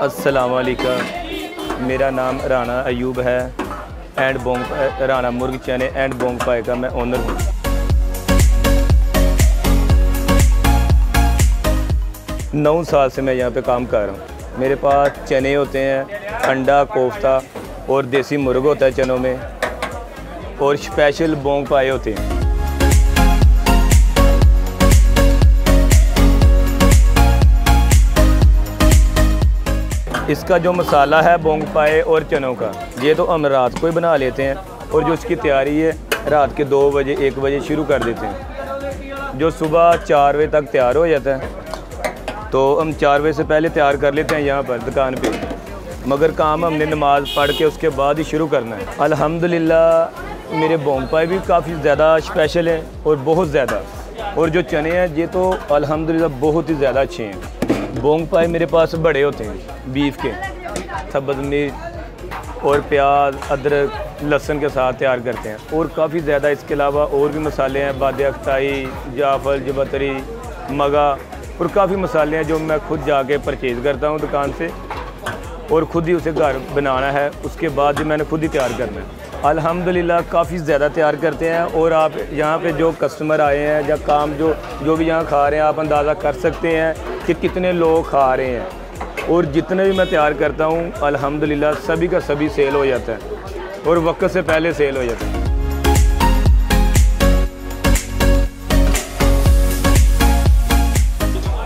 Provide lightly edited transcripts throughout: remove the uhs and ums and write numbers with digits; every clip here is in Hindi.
अस्सलाम वालेकुम। मेरा नाम राना अयूब है एंड बोंग राना मुर्ग चने एंड बोंग पाए का मैं ओनर हूँ। नौ साल से मैं यहाँ पे काम कर रहा हूँ। मेरे पास चने होते हैं, अंडा, कोफ्ता और देसी मुर्ग होता है चनों में, और स्पेशल बोंग पाए होते हैं। इसका जो मसाला है बोंग पाए और चनों का, ये तो हम रात को ही बना लेते हैं, और जो इसकी तैयारी है रात के 2 बजे 1 बजे शुरू कर देते हैं, जो सुबह 4 बजे तक तैयार हो जाता है। तो हम 4 बजे से पहले तैयार कर लेते हैं यहाँ पर दुकान पे, मगर काम हमने नमाज़ पढ़ के उसके बाद ही शुरू करना है। अल्हम्दुलिल्लाह मेरे बोंग पाए भी काफ़ी ज़्यादा स्पेशल हैं और बहुत ज़्यादा, और जो चने हैं ये तो अल्हम्दुलिल्लाह बहुत ही ज़्यादा अच्छे हैं। बोंग पाए मेरे पास बड़े होते हैं बीफ के, सब्ज़ मिर्च और प्याज, अदरक, लहसुन के साथ तैयार करते हैं, और काफ़ी ज़्यादा इसके अलावा और भी मसाले हैं, बादे अख्ताई, जाफर, जबतरी, मगा, और काफ़ी मसाले हैं जो मैं खुद जाके परचेज़ करता हूँ दुकान से, और ख़ुद ही उसे घर बनाना है, उसके बाद ही मैंने खुद ही तैयार करना है। अल्हम्दुलिल्लाह काफ़ी ज़्यादा तैयार करते हैं, और आप यहाँ पे जो कस्टमर आए हैं या काम जो भी यहाँ खा रहे हैं, आप अंदाज़ा कर सकते हैं कि कितने लोग खा रहे हैं। और जितने भी मैं तैयार करता हूँ अल्हम्दुलिल्लाह सभी का सभी सेल हो जाता है, और वक्त से पहले सेल हो जाता है।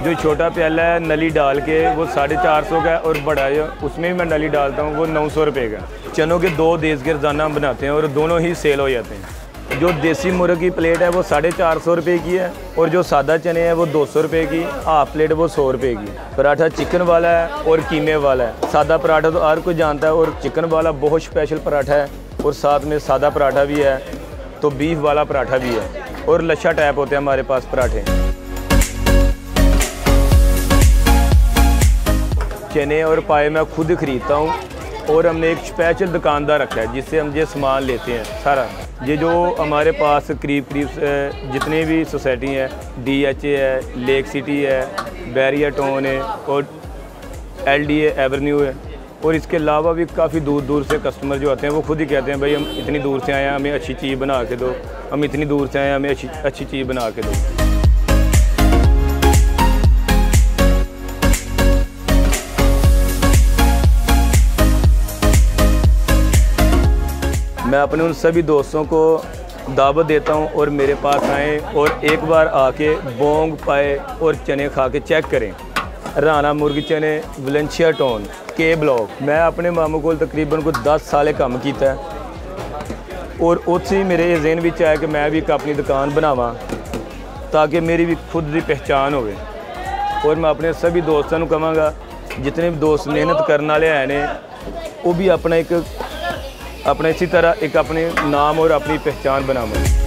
जो छोटा प्याला है नली डाल के वो 450 का है, और बड़ा है उसमें भी मैं नली डालता हूँ वो 900 रुपये का। चनों के 2 देश के रोज़ाना हम बनाते हैं और दोनों ही सेल हो जाते हैं। जो देसी मुर्ग की प्लेट है वो 450 रुपये की है, और जो सादा चने हैं वो 200 रुपये की, हाफ प्लेट वो 100 रुपये की। पराठा चिकन वाला है और कीमे वाला है। सादा पराठा तो हर कोई जानता है, और चिकन वाला बहुत स्पेशल पराठा है, और साथ में सादा पराठा भी है, तो बीफ वाला पराठा भी है, और लच्छा टाइप होते हैं हमारे पास पराठे। चने और पाए मैं खुद खरीदता हूँ, और हमने एक स्पेशल दुकानदार रखा है जिससे हम ये सामान लेते हैं सारा। ये जो हमारे पास करीब जितने भी सोसाइटी हैं, DHA है, लेक सिटी है, बैरियर टाउन है, और LDA एवेन्यू है, और इसके अलावा भी काफ़ी दूर दूर से कस्टमर जो आते हैं वो खुद ही कहते हैं भाई हम इतनी दूर से आए हैं, हमें अच्छी चीज़ बना के दो, हम इतनी दूर से आए हैं, हमें अच्छी चीज़ बना के दो। मैं अपने उन सभी दोस्तों को दावत देता हूं, और मेरे पास आएँ और एक बार आके बोंग पाए और चने खा के चेक करें। राना मुर्ग चने, वलेंशिया टाउन, K ब्लॉक। मैं अपने मामू को तकरीबन 10 साल काम किया, और उससे मेरे ज़हन में आया कि मैं भी अपनी दुकान बनावा ताकि मेरी भी खुद की पहचान हो। और मैं अपने सभी दोस्तों को कहूँगा जितने भी दोस्त मेहनत करने वाले हैं वो भी अपना इसी तरह एक अपने नाम और अपनी पहचान बनावें।